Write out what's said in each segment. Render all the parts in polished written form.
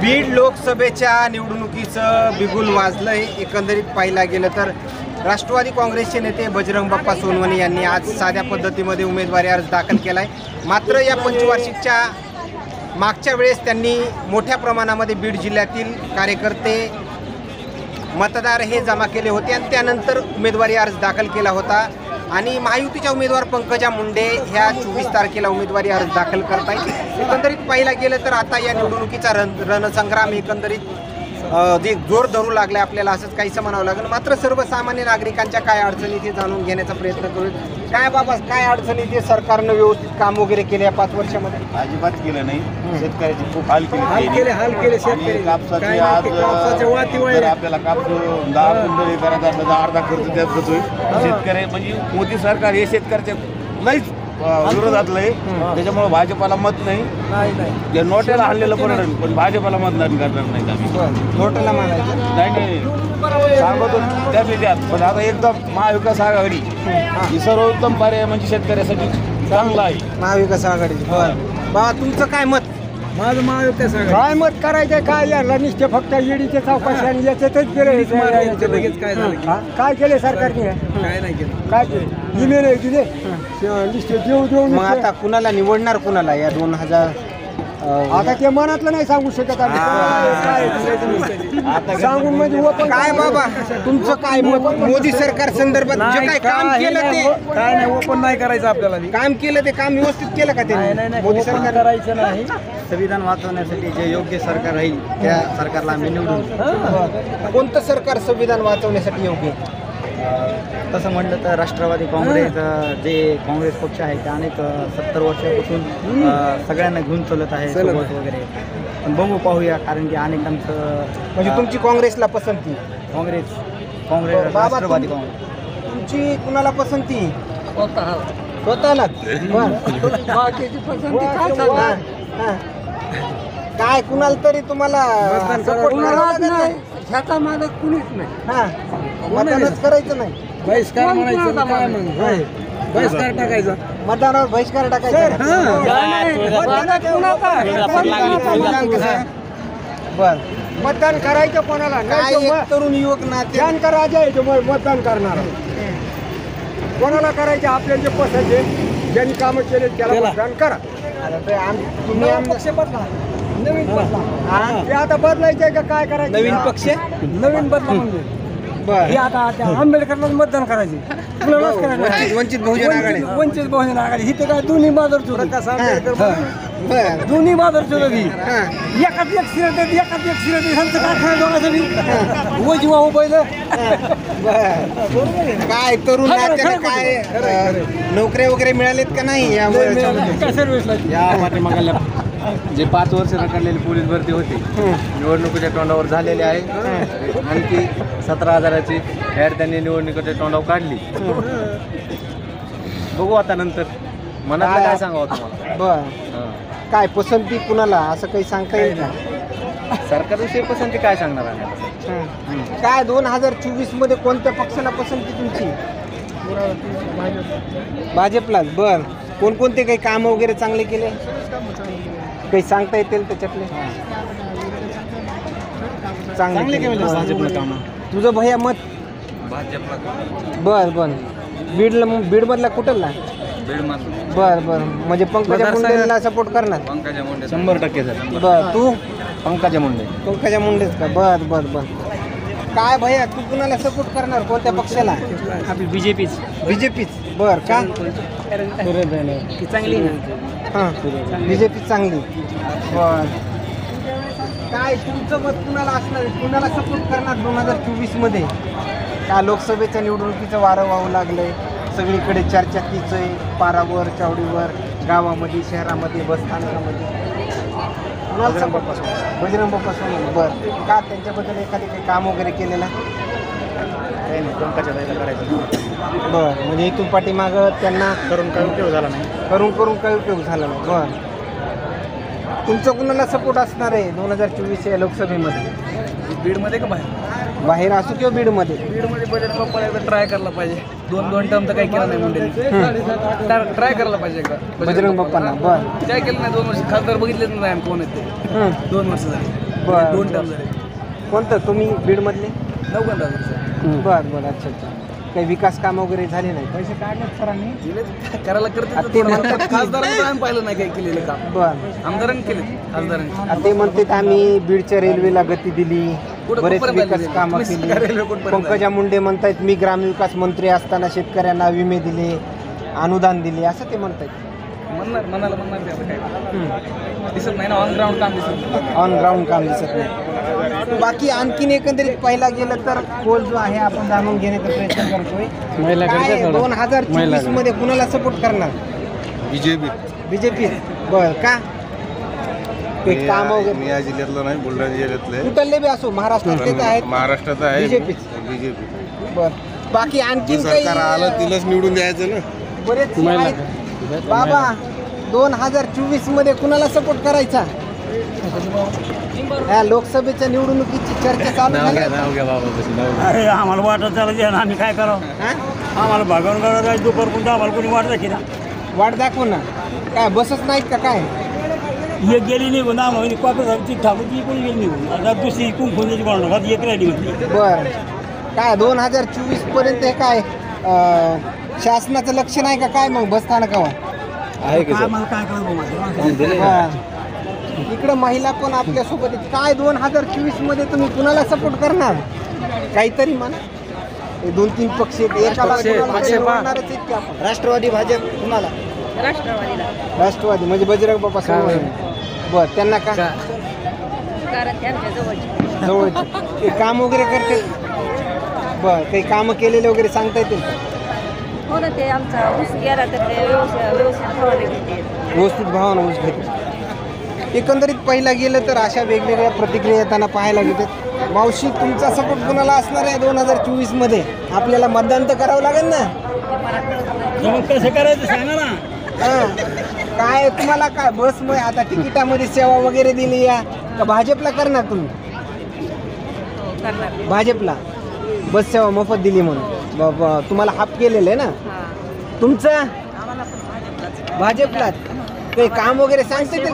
बीड लोकसभेच्या निवडणुकीचं बिगुल वाजलंय. एकंदरीत पाहिला गेलं तर राष्ट्रवादी काँग्रेसचे नेते बजरंग बाप्पा सोनवणे यांनी आज साध्या पद्धतीमध्ये उमेदवारी अर्ज दाखल केला आहे. मात्र या पंचवार्षिकच्या मागच्या वेळेस त्यांनी मोठ्या प्रमाणामध्ये बीड जिल्ह्यातील कार्यकर्ते मतदार हे जमा केले होते आणि त्यानंतर उमेदवारी अर्ज दाखल केला होता. आणि महायुतीच्या उमेदवार पंकजा मुंडे ह्या 24 तारखेला उमेदवारी अर्ज दाखल करत आहेत. एकंदरीत पाहिला गेलं तर आता या निवडणुकीचा रणसंग्राम एकंदरीत जे जोर धरू लागला आपल्याला असंच काहीसं म्हणावं लागेल. मात्र सर्वसामान्य नागरिकांच्या काय अडचणी ते जाणून घेण्याचा प्रयत्न करू. काय बाबा काय अडचणी ते सरकारनं व्यवस्थित काम वगैरे केले या 5 वर्षामध्ये? अजिबात केलं नाही. शेतकऱ्याचे खूप हाल केले शेतकरी. कापसाचे आज आपल्याला कापूस 10 क्विंटल करायचा असला तर अर्धा खर्च त्यात होतोय. शेतकरी म्हणजे मोदी सरकार हे शेतकऱ्याच्या लईच विरोधातलं आहे. त्याच्यामुळे भाजपाला मत नाही. नोटाला हल्लेलं पण भाजपाला मतदान करणार नाही आम्ही. नोटाला मानायचं नाही सांगतो त्यात पण आता एकदम महाविकास आघाडी ही सर्वोत्तम पर्याय म्हणजे शेतकऱ्यासाठी चांगला आहे. महाविकास आघाडी. बरं बाबा तुमचं काय मत? माझं महाविकास आघाडी. काय मत करायचं काय याला निश्चय फक्त ईडीचे चौकशी आणि याच्यातच लगेच काय झालं? काय केले सरकारने? काय नाही केलं. काय केले? दिले नाही दिले निश्चय देऊ मग आता कुणाला निवडणार कुणाला या 2000? आता ते मनातलं नाही सांगू शकत आम्ही. सांगून म्हणजे काय बाबा तुमचं काय मत मोदी सरकार संदर्भात जे काय काम केलं ते? काय नाही ओपन नाही करायचं आपल्याला. काम केलं ते काम व्यवस्थित केलं का ते मोदी सरकार? करायचं नाही. संविधान वाचवण्यासाठी जे योग्य सरकार राहील त्या सरकारला आम्ही निवडून. कोणतं सरकार संविधान वाचवण्यासाठी योग्य? तसं म्हटलं तर राष्ट्रवादी काँग्रेस जे काँग्रेस पक्ष आहे ते अनेक 70 वर्षापासून सगळ्यांना घेऊन चालत आहे सोबत वगैरे. पण बघू पाहूया कारण की अनेकांचं म्हणजे तुमची काँग्रेसला पसंती? काँग्रेस बाबा, राष्ट्रवादी काँग्रेस. तुमची कुणाला पसंती? स्वतःला. काय कुणाला तरी तुम्हाला support करावं लागेल ना? ह्याचा मालक कुणीच नाही. मतदानच करायचं नाही. बहिष्कार म्हणायचं काय मग? बहिष्कार टाकायचा. मतदानावर बहिष्कार टाकायचा. बर मतदान करायचं कोणाला काय नाही. एक तरुण युवक ना ते त्यांचा राजा आहे तो मतदान करणार. कोणाला करायचे आपल्याला जे पसंत आहे ज्यांनी कामं केले त्याला मतदान करा. आता ते तुम्ही पक्ष बदला. नवीन बदला. ते आता बदलायचं आहे का काय करायचं? नवीन पक्ष? नवीन बदला म्हणजे बर हे आता त्या आंबेडकरला मतदान करायचे. कुणालाच करायचं नाही. वंचित बहुजन आघाडी. वंचित बहुजन आघाडी ही तर काय दोन्ही बाजूर बर दोन्ही बाजूर चोरी. हा. एकाच एक सिरत एकाच एक सिरत ह्यांचं काय खायला दोघांसाठी वजीवा उभयलं. काय तरुण नात्याला काय नोकऱ्या वगैरे मिळालेत का नाही या काय सर्व्हिसला या पाठीमागाला जे 5 वर्ष रखडलेली पोलीस भरती होती निवडणुकीच्या तोंडावर झालेली आहे. आणखी 17,000ची ॲड त्यांनी निवडणुकीच्या तोंडावर काढली. बघू आता नंतर मनातलं काय सांगावं तुम्हाला. बर काय पसंती कुणाला असं काही सांगता येईल का? सरकारविषयी पसंती काय सांगणार आहे? काय 2024 मध्ये कोणत्या पक्षाला पसंती तुमची? भाजपलाच. बर कोणकोणते काही काम वगैरे चांगले केले काही सांगता येतील त्याच्यातले? चांगले केले भाजपला काम. तुझं भैया मत? भाजपला. बर बर बीडमधला कुठला? बर बर म्हणजे पंकजा मुंडेला सपोर्ट करणार? पंकजा मुंडे 100% सर. बर तू? पंकजा मुंडे. पंकजा मुंडेच का? बर बर बर काय भैया तू कुणाला सपोर्ट करणार कोणत्या पक्षाला? बीजेपीच. बीजेपीच. बर का? चांगली ना. हां बीजेपी चांगली. बर काय तुमचं मत कुणाला असणार कुणाला सपोर्ट करणार 2024 मध्ये? का लोकसभेच्या निवडणुकीचं वारं वाहू लागलंय सगळीकडे चर्चा तीच आहे. पारावर चावडीवर गावामध्ये शहरामध्ये बसस्थानकामध्ये बजरंग बाप्पा सोनवणे. बरं का त्यांच्याबद्दल एखादी काही काम वगैरे केलेलं? पंकजा ताईला करायचं. बरं म्हणजे इथून पाठीमागं त्यांना करून काय उपयोग झाला नाही. करून काही उपयोग झाला नाही. बरं तुमचं कुणाला सपोर्ट असणार आहे 2024 या लोकसभेमध्ये? बीडमध्ये का बाहेर? बाहेर असू किंवा बीडमध्ये? बीडमध्ये बजेट बाप्पाला ट्राय करायला पाहिजे. 2 टर्म तर काही केलं नाही मुंडेने. ट्राय करायला पाहिजे एकदा बजरंग बाप्पांना. बरं काय केलं नाही 2 वर्ष. खासदार बघितलेच नाही आम्ही कोण आहेत ते. 2 वर्ष झाली. बरं. दोन टर्म झाले. कोणतं तुम्ही बीडमधले? नवगंधा बरं बरं, अच्छा अच्छा. काही विकास काम वगैरे झाले नाही? पैसे काढलेत सरांनी करायला करते. आता ते म्हणतात की- खासदारांनी आम्ही पाहिलं नाही काही केलेलं काम. बरं. आमदारांनी केले, खासदारांनी. आता ते म्हणतात आम्ही बीडच्या रेल्वेला गती दिली, कुठं बरेच कुठपर्यंत विकास आली? कामं तुम्ही सांगा केली. रेल्वे कुठपर्यंत पंकजा मुंडे म्हणतायत मी ग्रामविकास मंत्री असताना शेतकऱ्यांना विमे दिले, अनुदान दिले, असं ते म्हणतायत. मनाला म्हणणार ते आता काय दिसत नाही ना, ऑन ग्राउंड काम दिसत. ऑन ग्राउंड काम दिसत नाही. बाकी आणखीन एकंदरीत पाहिला गेलं तर कोल जो आहे आपण जाणून घेण्याचा प्रयत्न करतोय. 2024 मध्ये कुणाला सपोर्ट करणार? बीजेपी. बर का? ते काम वगैरे मी या जिल्ह्यातलं नाही, बुलढाणा जिल्ह्यातलं कुठले बी असो महाराष्ट्रात ते तर आहेत. महाराष्ट्रात आहे बीजेपी. बर. बाकी आणखीन काही तिलाच निवडून द्यायचं ना. बरेच आहेत. बाबा 2024 मध्ये कुणाला सपोर्ट करायचा? या लोकसभेच्या निवडणुकीची चर्चा चालू झाली. अरे आम्हाला वाटत चालत आम्ही काय करावं? हा? आम्हाला भागवून करायचं दुपार कोणतं आम्हाला कोणी वाटत की ना वाट दाखव ना. काय बसच नाहीत का काय? एक गेली निघून आम्हाला कॉपी ठाकूरची कोणी गेली निघून आता दुसरी कुंकुंजाची कोण एक राहिली होती. बर. काय 2024 पर्यंत हे काय शासनाचं लक्ष नाही का काय मग बसस्थानकावर? आम्हाला काय करावं? बर. इकडं महिला पण आपल्यासोबत आहेत. काय 2024 मध्ये तुम्ही कुणाला सपोर्ट करणार? काहीतरी म्हणा. हे 2-3 पक्ष आहेत. एकाला कुणाला तरी निवडणारच आहेत की आपण. राष्ट्रवादी भाजप कुणाला? राष्ट्रवादी म्हणजे बजरंग बाप्पा सोनवणे. बर. त्यांना का? कारण त्यांच्या जवळचे जवळ ते काम वगैरे करते. बर. काही कामं केलेले वगैरे सांगता येतील का? हो ना, ते आमचा ऊस गेला तर ते व्यवस्थित फवारणी घेते. व्यवस्थित भावानं ऊस घेते. एकंदरीत पाहिला गेलं तर अशा वेगवेगळ्या प्रतिक्रिया येताना पाहायला मिळतात. मावशी तुमचा सपोर्ट कुणाला असणार आहे 2024 मध्ये? आपल्याला मतदान तर करावं लागेल ना. मग कसं करायचं सांगा ना. हां. काय तुम्हाला काय बस मग आता तिकिटामध्ये सेवा वगैरे दिली या का भाजपला करणार तुम्ही? करणार. भाजपला बस सेवा मोफत दिली म्हणून तुम्हाला हाफ केलेलं आहे ना हां. तुमचं? आम्हाला पण भाजपलाच. भाजपलाच. काही काम वगैरे सांगते ते?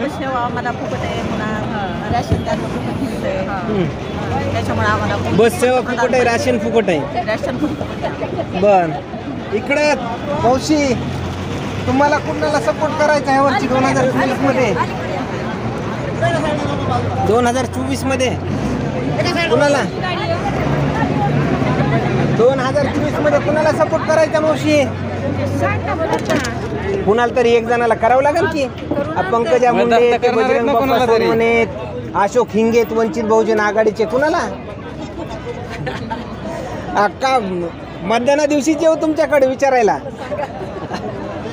सेवा आम्हाला फुकट आहे, पुन्हा राशन कार्ड फुकट मिळतंय. त्याच्यामुळे आम्हाला बस सेवा फुकट आहे, राशन फुकट आहे. राशन पण फुकट आहे. बर. इकडं मावशी तुम्हाला कुणाला सपोर्ट करायचा आहे वरची 2024 मध्ये? 2024 मध्ये कुणाला? 2024 मध्ये कुणाला सपोर्ट करायचा मावशी? कुणाला तरी एक जणाला करावं लागेल की. पंकजा मुंडे, ते बजरंग बाप्पा सोनवणे, अशोक हिंगेत, वंचित बहुजन आघाडीचे कुणाला? का मतदाना दिवशी येऊ तुमच्याकडे विचारायला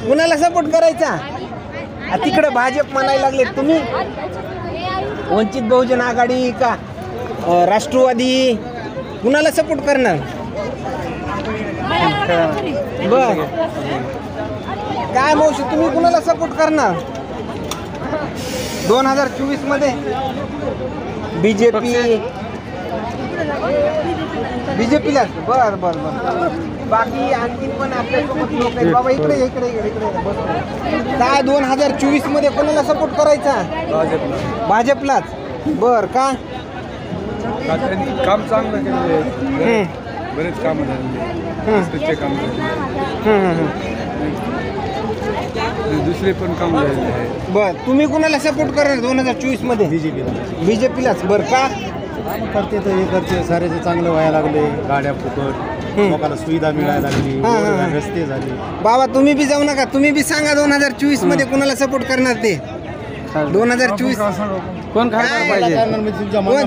कुणाला सपोर्ट करायचा? तिकडे भाजप म्हणायला लागले तुम्ही. वंचित बहुजन आघाडी का राष्ट्रवादी कुणाला सपोर्ट करणार? बर. काय मावशी तुम्ही कुणाला सपोर्ट करणार 2024 मध्ये? बीजेपीलाच. बर बर बर. बाकी आणखीन पण आपल्यासोबत लोक आहेत. बाबा इकडे इकडे इकडे इकडे बस. काय 2024 मध्ये कोणाला सपोर्ट करायचा? भाजपलाच. बर का? काम चांगलं केलं, बरेच काम झाले, काम दुसरे पण काम झालेले आहे. बर. तुम्ही कुणाला सपोर्ट करणार 2024 मध्ये? बीजेपीलाच. बर का? करते तर हे करते सारेचे चांगलं व्हायला लागले. गाड्या फुकट, लोकांना सुविधा मिळायला लागली, रस्ते झाले. बाबा तुम्ही बी जाऊ नका. तुम्ही बी सांगा 2024 मध्ये कुणाला सपोर्ट करणार ते? 2024 कोण खासदार पाहिजे?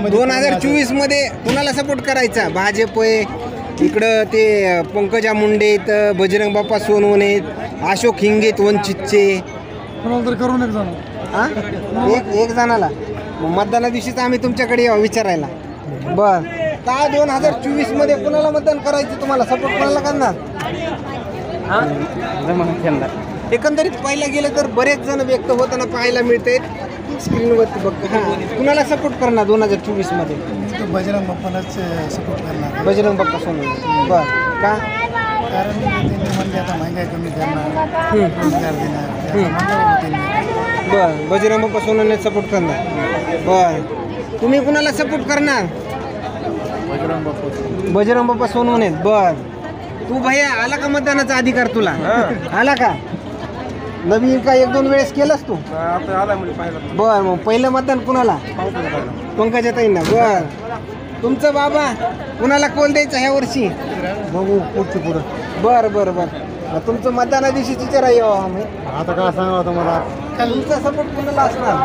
2024 मध्ये कुणाला सपोर्ट करायचा? भाजप आहे इकडं, ते पंकजा मुंडे, बजरंग बाप्पा सोनवणे, अशोक हिंगेत वंचितचे. कोणाला तरी करून एक जण. हा? एक जणाला. मग मतदाना दिवशीच आम्ही तुमच्याकडे यावं विचारायला. बर. काय 2024 मध्ये कुणाला मतदान करायचं? तुम्हाला सपोर्ट कोणाला करणार? एकंदरीत पाहायला गेलं तर बरेच जण व्यक्त होताना पाहायला मिळते स्क्रीनवरती. बघ हां, कुणाला सपोर्ट करणार 2024 मध्ये? बजरंग बाप्पालाच सपोर्ट करणार. बजरंग बाप्पा सोनवणे. बर का? कारण त्यांनी म्हणजे आता महागाई कमी करणार, रोजगार देणार. बर. बजरंग बाप्पा सोनवणे सपोर्ट करणार. बर. तुम्ही कुणाला सपोर्ट करणार? बजरंग बाप्पा सोनवणे. बर, तू भैया आला का मतदानाचा अधिकार तुला? आला का? नवीन का 1-2 वेळेस केलंस तू? बर, मग पहिलं मतदान कुणाला? पंकजाताईंना. बर, तुमचं बाबा कुणाला कोल द्यायचं ह्या वर्षी? बघू पुढचं पुढं. बर बर बर, तुमचं मतदाना दिवशी विचारा येऊ आम्ही. आता काय सांगा तुम्हाला, तुमचा सपोर्ट कुणाला असणार?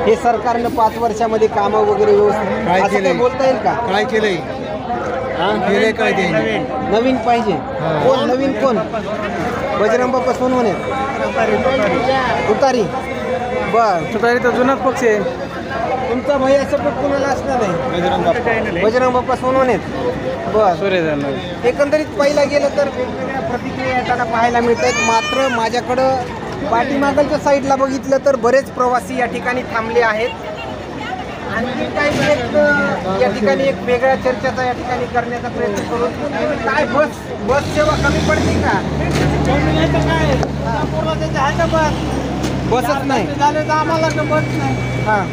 हे सरकारनं 5 वर्षामध्ये कामं वगैरे व्यवस्थित काय असं केलंय? काही बोलता येईल का? काय केलंय? केलंय काय ते? नवीन पाहिजे. कोण नवीन? कोण? बजरंग बाप्पा सोनवणे. तुतारी. बर, तुतारी तर जुनाच पक्ष आहे. तुमचा भैया सपोर्ट कुणाला असणार आहे? बजरंग बाप्पा सोनवणे. बर, एकंदरीत पाहिला गेलं तर वेगवेगळ्या प्रतिक्रिया येताना पाहायला मिळत आहेत. मात्र माझ्याकडं पाठीमागलच्या साईडला बघितलं तर बरेच प्रवासी या ठिकाणी थांबले आहेत. आणखी काही एक या ठिकाणी एक वेगळ्या चर्चेचा या ठिकाणी करण्याचा प्रयत्न करू. काय बस सेवा कमी पडते का? बसच नाही. आम्हाला बस नाही. हां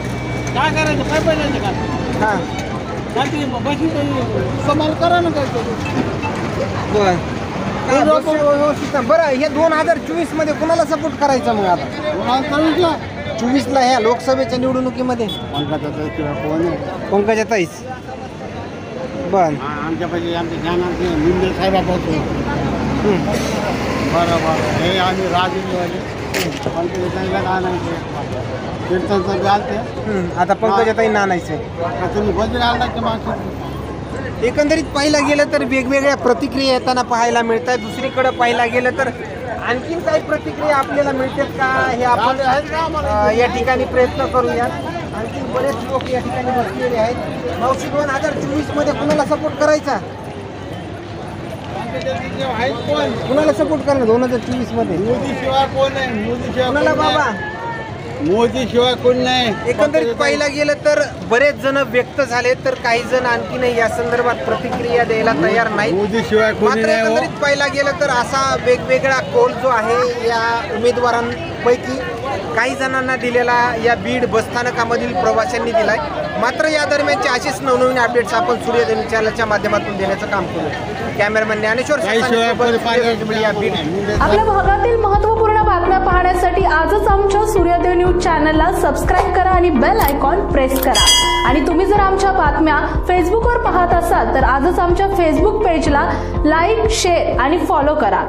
काय करायचं? काय पाहिजे का? हां बशी कमाल करा ना काय. बरं. व्यवस्थित. बरं, हे 2024 मध्ये कुणाला सपोर्ट करायचा मग आता? 24ला ह्या लोकसभेच्या निवडणुकीमध्ये पंकजाताईच. बर, आमच्या पाहिजे आमच्या ज्ञानाचे निंदे साहेबापासून बरोबर हे आम्ही राजवाले पंकजाताईला काय नाही कीर्तनचं बी आलते. आता पंकजाताईंना आणायचंय. तुम्ही बदल आला की मागचं. एकंदरीत पाहायला गेलं तर वेगवेगळ्या प्रतिक्रिया येताना पाहायला मिळत आहेत. दुसरीकडे पाहायला गेलं तर आणखीन काही प्रतिक्रिया आपल्याला मिळतात का हे आपण या ठिकाणी प्रयत्न करूया. आणखीन बरेच लोक या ठिकाणी बसलेले आहेत. 2024 मध्ये कुणाला सपोर्ट करायचा? कुणाला सपोर्ट करणार 2024 मध्ये? मोदी शिवाय कोण नाही. मोदी शिवाय कुणाला बाबा? मोदी शिवाय कोण नाही. एकंदरीत पाहायला गेलं तर बरेच जण व्यक्त झाले, तर काही जण आणखीनही या संदर्भात प्रतिक्रिया द्यायला तयार नाही. मोदी शिवाय कोणी मात्र नाही. एकंदरीत पाहायला गेलं तर असा वेगवेगळा कौल जो आहे या उमेदवारांपैकी काही जणांना दिलेला या बीड बसस्थानकामधील प्रवाशांनी दिलाय. मात्र या दरम्यानचे असेच नवनवीन अपडेट्स आपण सूर्यधनी चॅनलच्या माध्यमातून देण्याचं काम करू. कॅमेरामॅन ज्ञानेश्वर बीड. आपल्या भागातील महत्त्वपूर्ण बातम्या पाहण्यासाठी आजच आमच्या सूर्योदय न्यूज चॅनलला सबस्क्राईब करा आणि बेल आयकॉन प्रेस करा. आणि तुम्ही जर आमच्या बातम्या फेसबुकवर पाहत असाल तर आजच आमच्या फेसबुक पेजला लाईक, शेअर आणि फॉलो करा.